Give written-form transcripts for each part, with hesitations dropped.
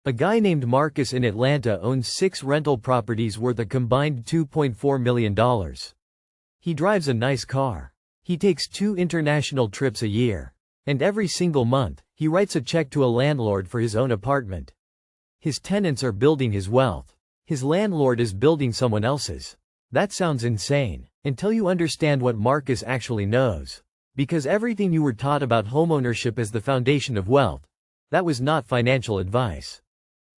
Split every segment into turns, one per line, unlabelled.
A guy named Marcus in Atlanta owns 6 rental properties worth a combined $2.4 million. He drives a nice car. He takes 2 international trips a year. And every single month, he writes a check to a landlord for his own apartment. His tenants are building his wealth. His landlord is building someone else's. That sounds insane, until you understand what Marcus actually knows. Because everything you were taught about homeownership as the foundation of wealth, that was not financial advice.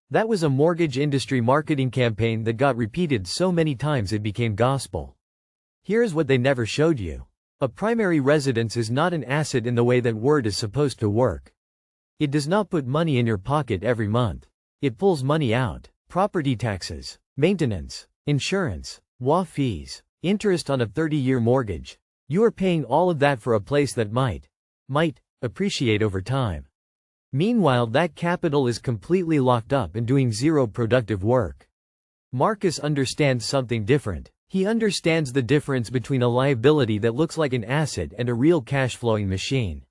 That was a mortgage industry marketing campaign that got repeated so many times it became gospel. Here is what they never showed you. A primary residence is not an asset in the way that word is supposed to work. It does not put money in your pocket every month. It pulls money out. Property taxes, maintenance, insurance, WA fees, interest on a 30-year mortgage. You are paying all of that for a place that might appreciate over time. Meanwhile, that capital is completely locked up and doing zero productive work. Marcus understands something different. He understands the difference between a liability that looks like an asset and a real cash-flowing machine.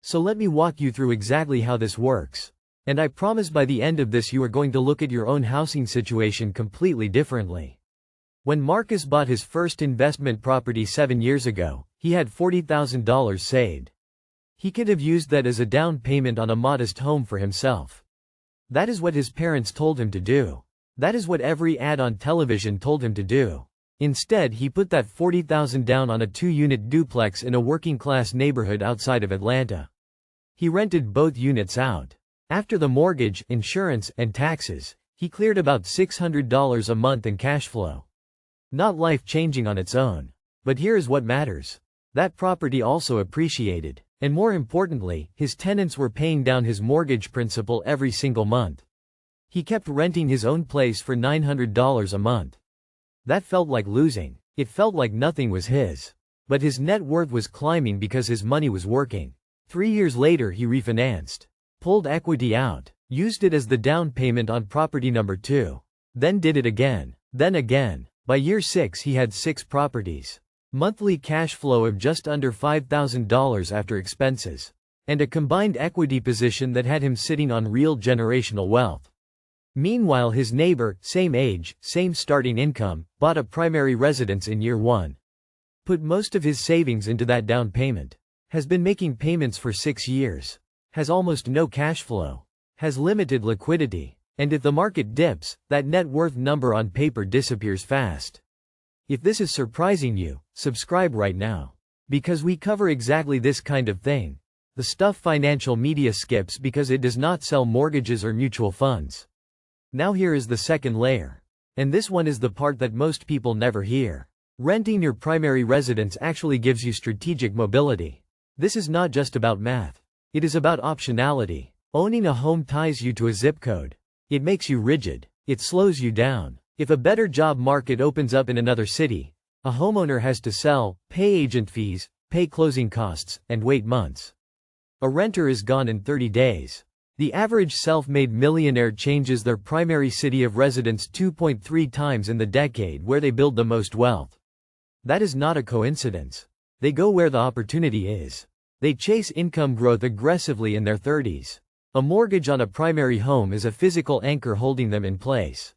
So let me walk you through exactly how this works. And I promise by the end of this you are going to look at your own housing situation completely differently. When Marcus bought his first investment property 7 years ago, he had $40,000 saved. He could have used that as a down payment on a modest home for himself. That is what his parents told him to do. That is what every ad on television told him to do. Instead, he put that $40,000 down on a 2-unit duplex in a working-class neighborhood outside of Atlanta. He rented both units out. After the mortgage, insurance, and taxes, he cleared about $600 a month in cash flow. Not life-changing on its own. But here is what matters. That property also appreciated. And more importantly, his tenants were paying down his mortgage principal every single month. He kept renting his own place for $900 a month. That felt like losing. It felt like nothing was his. But his net worth was climbing because his money was working. 3 years later he refinanced. Pulled equity out. Used it as the down payment on property number 2. Then did it again. Then again. By year 6 he had 6 properties. Monthly cash flow of just under $5,000 after expenses. And a combined equity position that had him sitting on real generational wealth. Meanwhile, his neighbor, same age, same starting income, bought a primary residence in year 1. Put most of his savings into that down payment. Has been making payments for 6 years. Has almost no cash flow. Has limited liquidity. And if the market dips, that net worth number on paper disappears fast. If this is surprising you, subscribe right now. Because we cover exactly this kind of thing. The stuff financial media skips because it does not sell mortgages or mutual funds. Now here is the second layer. And this one is the part that most people never hear. Renting your primary residence actually gives you strategic mobility. This is not just about math. It is about optionality. Owning a home ties you to a zip code. It makes you rigid. It slows you down. If a better job market opens up in another city, a homeowner has to sell, pay agent fees, pay closing costs, and wait months. A renter is gone in 30 days. The average self-made millionaire changes their primary city of residence 2.3 times in the decade where they build the most wealth. That is not a coincidence. They go where the opportunity is. They chase income growth aggressively in their 30s. A mortgage on a primary home is a physical anchor holding them in place.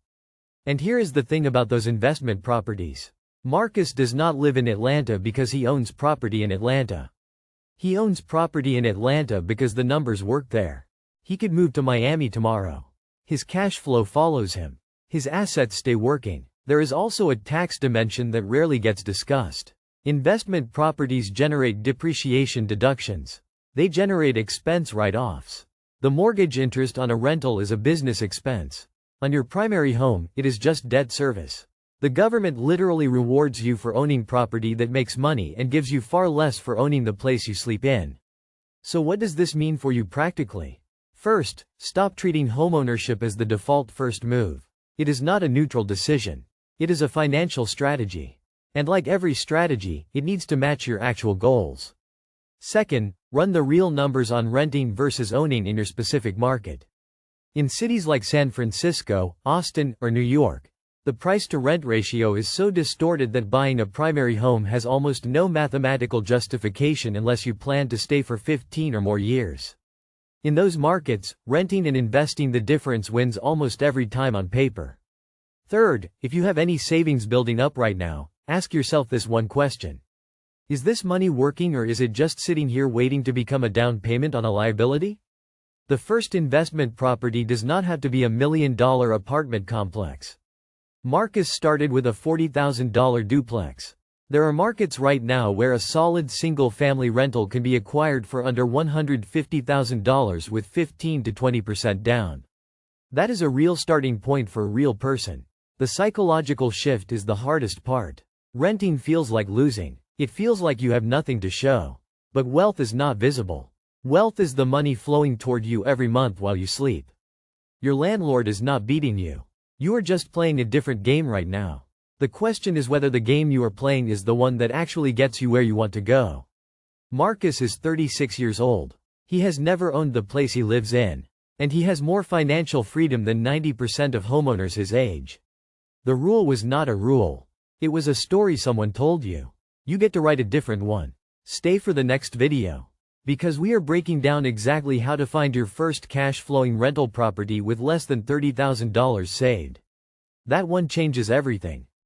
And here is the thing about those investment properties. Marcus does not live in Atlanta because he owns property in Atlanta. He owns property in Atlanta because the numbers work there. He could move to Miami tomorrow. His cash flow follows him. His assets stay working. There is also a tax dimension that rarely gets discussed. Investment properties generate depreciation deductions. They generate expense write-offs. The mortgage interest on a rental is a business expense. On your primary home, it is just debt service. The government literally rewards you for owning property that makes money and gives you far less for owning the place you sleep in. So what does this mean for you practically? First, stop treating homeownership as the default first move. It is not a neutral decision. It is a financial strategy. And like every strategy, it needs to match your actual goals. Second, run the real numbers on renting versus owning in your specific market. In cities like San Francisco, Austin, or New York, the price-to-rent ratio is so distorted that buying a primary home has almost no mathematical justification unless you plan to stay for 15 or more years. In those markets, renting and investing the difference wins almost every time on paper. Third, if you have any savings building up right now, ask yourself this one question. Is this money working, or is it just sitting here waiting to become a down payment on a liability? The first investment property does not have to be a $1 million apartment complex. Marcus started with a $40,000 duplex. There are markets right now where a solid single-family rental can be acquired for under $150,000 with 15 to 20% down. That is a real starting point for a real person. The psychological shift is the hardest part. Renting feels like losing. It feels like you have nothing to show. But wealth is not visible. Wealth is the money flowing toward you every month while you sleep. Your landlord is not beating you. You are just playing a different game right now. The question is whether the game you are playing is the one that actually gets you where you want to go. Marcus is 36 years old. He has never owned the place he lives in. And he has more financial freedom than 90% of homeowners his age. The rule was not a rule. It was a story someone told you. You get to write a different one. Stay for the next video. Because we are breaking down exactly how to find your first cash-flowing rental property with less than $30,000 saved. That one changes everything.